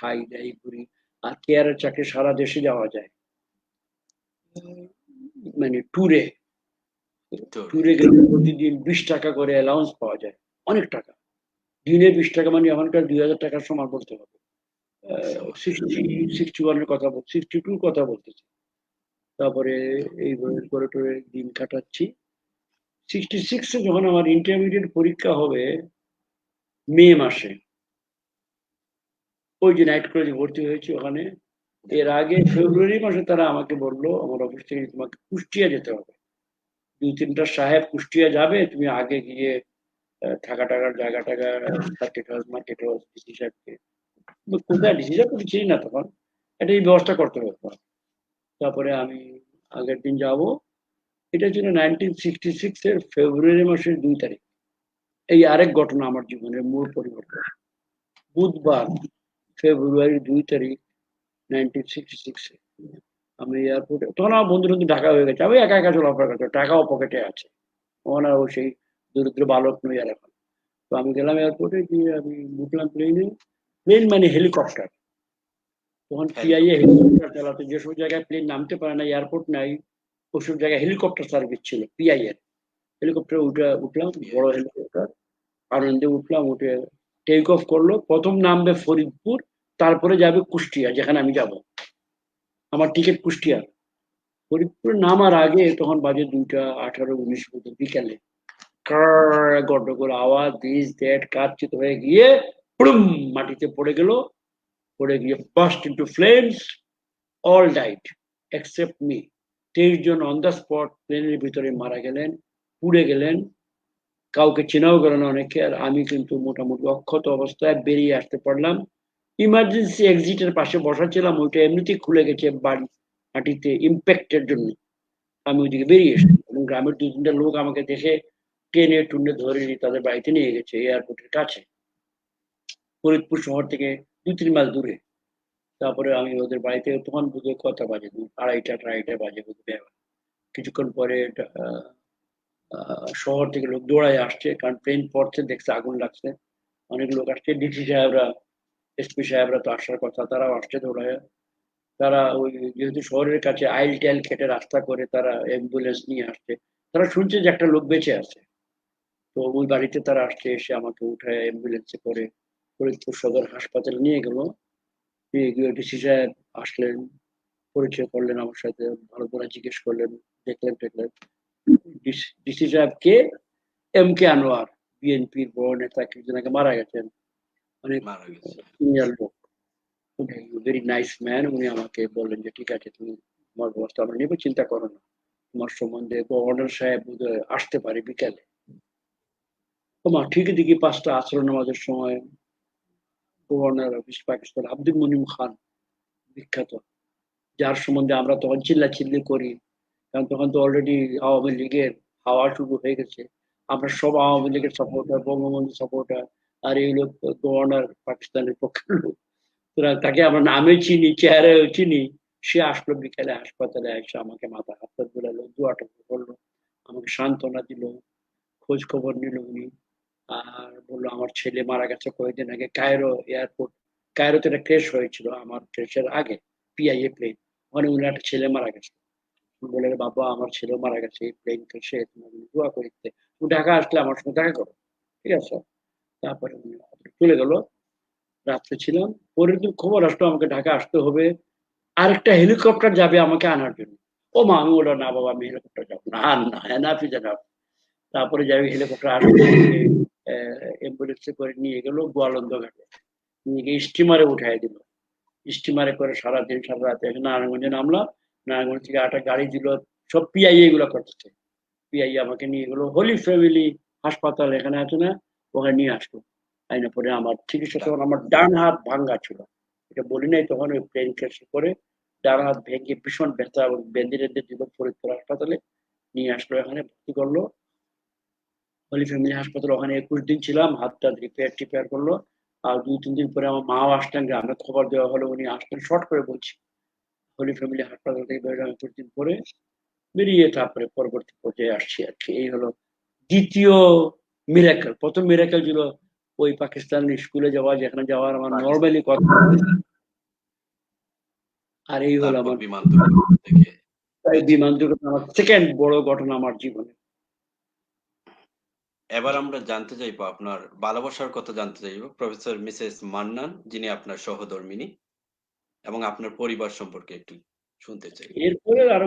খাই দাই ঘুরি। আর কেয়ারের চাকরি সারা দেশে যাওয়া যায়, মানে ট্যুরে ট্যুরে গেলে প্রতিদিন 20 টাকা করে অ্যালাউন্স পাওয়া যায়, অনেক টাকা। দিনে 20 টাকা মানে এখনকার 2000 টাকার সমান বলতে হবে। 61 কথা 62 কথা বলতেছি। তারপরে এইভাবে করে টোরে দিন কাটাচ্ছি। 66-এ যখন আমার ইন্টারমিডিয়েট পরীক্ষা হবে মে মাসে, ওই যে নাইট কলেজে ভর্তি হয়েছি ওখানে, এর আগে ফেব্রুয়ারি মাসে তারা আমাকে বললো আমার অফিস থেকে তোমাকে কুষ্টিয়া যেতে হবে। 2-3টা সাহেব কুষ্টিয়া যাবে, তুমি আগে গিয়ে থাকা টাকার জায়গা টাকা circuit house market house DC সাহেবকে, কোথায় ডিসি সাহেব তো চিনি না তখন, এটা এই ব্যবস্থা করতে হবে তোমার। তারপরে আমি আগের দিন যাব। এটা ছিল 1966-এর ফেব্রুয়ারি মাসের 2 তারিখ। এই আরেক ঘটনা আমার জীবনের মূল পরিবর্তন। বুধবার ফেব্রুয়ারি 2 তারিখ 1966-এ আমি এয়ারপোর্টে, তখন আমার বন্ধু বন্ধু ঢাকা হয়ে গেছে, আমি একা একা চলাফেরা করতে, টাকাও পকেটে আছে, তখন আর সেই দরিদ্র বালক নই আর এখন। তো আমি গেলাম এয়ারপোর্টে, গিয়ে আমি উঠলাম প্লেনে। প্লেন মানে হেলিকপ্টার, তখন পিআইএ হেলিকপ্টার চালাতো, যেসব জায়গায় প্লেন নামতে পারে না, এয়ারপোর্ট নাই, ওইসব জায়গায় হেলিকপ্টার সার্ভিস ছিল পিআইএর। হেলিকপ্টারে উঠলাম, বড় হেলিকপ্টার, আনন্দে উঠলাম, উঠে টেক অফ করলো। প্রথম নামবে ফরিদপুর, তারপরে যাবে কুষ্টিয়া যেখানে আমি যাব। আমার টিকিট কুষ্টিয়া। ফরিদপুর নামার আগে তখন বাজে 2টা18-19 মতো বিকালে, গন্ডগোল আওয়াজ, দিস দ্যাট, কাচ্চিত হয়ে গিয়ে পুড়ুম মাটিতে পড়ে গেল। পড়ে গিয়ে burst into flames, all died except me. 23 জন অন দ্য স্পট প্লেনের ভিতরে মারা গেলেন, পুড়ে গেলেন, কাউকে চেনাও গেল না অনেকে। আর আমি কিন্তু মোটামুটি অক্ষত অবস্থায় বেরিয়ে আসতে পারলাম। ইমার্জেন্সি এক্সিটের পাশে বসা ছিলাম, ওইটা এমনিতেই খুলে গেছে বাড়ি মাটিতে ইম্প্যাক্টের জন্য। আমি ওইদিকে বেরিয়ে এসেছি এবং গ্রামের 2-3টা লোক আমাকে দেখে টেনে টুনে ধরে নিয়ে তাদের বাড়িতে নিয়ে গেছে, এয়ারপোর্টের কাছে, ফরিদপুর শহর থেকে 2-3 মাইল দূরে। তারপরে আমি ওদের বাড়িতে, তখন বুঝে কটা বাজে, 2-2:30-2:30 বাজে বুঝবে। কিছুক্ষণ পরে শহর থেকে লোক দৌড়ায় আসছে, কারণ প্লেন পড়ছে, দেখছে আগুন লাগছে, অনেক লোক আসছে। ডিসি সাহেবরা, এসপি সাহেবরা তো আসার কথা, তারাও আসছে দৌড়ায়। তারা ওই, যেহেতু শহরের কাছে, আইল টাইল কেটে রাস্তা করে তারা অ্যাম্বুলেন্স নিয়ে আসছে। তারা শুনছে যে একটা লোক বেঁচে আছে, তো ওই বাড়িতে তারা আসছে, এসে আমাকে উঠায় অ্যাম্বুলেন্সে করে ফরিদপুর সদর হাসপাতালে নিয়ে গেল। নিয়ে গিয়ে ডিসি সাহেব আসলেন, পরিচয় করলেন আমার সাথে, ভালো করে জিজ্ঞেস করলেন, দেখলেন টেকলেন। ডিসি সাহেব কে? এম কে আনোয়ার, বিএনপির বড় নেতা, কিছুদিন আগে মারা গেছেন, অনেক সিনিয়র লোক, ভেরি নাইস ম্যান। উনি আমাকে বললেন যে ঠিক আছে, তুমি তোমার ব্যবস্থা আমরা নেবো, চিন্তা করো না। তোমার সম্বন্ধে গভর্নর সাহেব বোধহয় আসতে পারে বিকালে। তোমার ঠিকই দেখি 5টা আসর নামাজের সময় গভর্নর অফিস পাকিস্তান আব্দুল মনিম খান, বিখ্যাত, যার সম্বন্ধে আমরা তখন চিল্লাচিল্লি করি, কারণ তখন তো অলরেডি আওয়ামী লীগের হাওয়া শুরু হয়ে গেছে। আমরা সব আওয়ামী লীগের সাপোর্টার, বঙ্গবন্ধু সাপোর্টার, আর এই লোক গভর্নর পাকিস্তানের পক্ষের লোক। সুতরাং তাকে আমরা নামে চিনি, চেহারাও চিনি। সে আসলো বিকেলে হাসপাতালে, এসে আমাকে মাথা হাত পা বুলালো, দোয়াটা করলো, আমাকে সান্ত্বনা দিল, খোঁজ খবর নিল উনি। আর বললো আমার ছেলে মারা গেছে কয়েকদিন আগে কায়রো এয়ারপোর্ট, কায়রোতে একটা ক্রেশ হয়েছিল আমার ক্রেশের আগে, পিআইএ প্লেন, ওখানে উনি একটা ছেলে মারা গেছে। বলে, বাবা আমার ছেলে মারা গেছে এই প্লেন ক্রেশে, তোমার দোয়া করিতে, তুমি ঢাকা আসলে আমার সঙ্গে দেখা করো, ঠিক আছে? তারপরে উনি চলে গেল। রাত্রে ছিলাম, পরের দিন খবর আসলো আমাকে ঢাকা আসতে হবে, আরেকটা হেলিকপ্টার যাবে আমাকে আনার জন্য। ও মা, আমি বললাম না বাবা, আমি হেলিকপ্টার যাবো না, আর না, এনাফ ইজ এনাফ। তারপরে যাই হেলিকপ্টার আসলে অ্যাম্বুলেন্সে করে নিয়ে গেল গোয়ালন্দ ঘাটে, নিয়ে গিয়ে স্টিমারে উঠাই দিল। স্টিমারে করে সারাদিন সারা রাত এখানে নারায়ণগঞ্জে নামলাম। নারায়ণগঞ্জ থেকে একটা গাড়ি দিল, সব পিআইএ এগুলো করতেছে। পিআইএ আমাকে নিয়ে গেলো হোলি ফ্যামিলি হাসপাতাল, এখানে আছে না, ওখানে নিয়ে আসলো। আইনা পরে আমার চিকিৎসা, তখন আমার ডান হাত ভাঙ্গা ছিল, এটা বলি নাই তখন, ওই প্লেন ক্র্যাশ করে ডান হাত ভেঙে ভীষণ ব্যথা, এবং বেঁধে রেঁধে দিল ফরিদপুর হাসপাতালে, নিয়ে আসলো, এখানে ভর্তি করলো হোলি ফ্যামিলি হাসপাতাল। ওখানে 21 দিন ছিলাম, হাতটা রিপেয়ার টিপেয়ার করলো। আর 2-3 দিন পরে আমার মাও আসলেন, গ্রামে খবর দেওয়া হলো, উনি আসলেন, শর্ট করে বলছি, হোলি ফ্যামিলি হাসপাতাল থেকে বেরোলাম 21 দিন পরে, বেরিয়ে তারপরে পরবর্তী পর্যায়ে আসছি আর কি। এই হলো দ্বিতীয় মিরাকেল। প্রথম মিরাকেল ছিল ওই পাকিস্তান স্কুলে যাওয়া, যেখানে যাওয়ার আমার নর্মালি কথা, আর এই হলো তারপর আমার বিমান দুর্ঘটনা থেকে বেঁচে। বিমান দুর্ঘটনা আমার সেকেন্ড বড় ঘটনা আমার জীবনে। এবার আমরা জানতে চাইবো আপনার ভালোবাসার কথা জানতে চাইবো প্রফেসর মিসেস মান্নান, যিনি আপনার সহধর্মিণী এবং আপনার পরিবার সম্পর্কে একটু শুনতে চাই। এরপরে আরো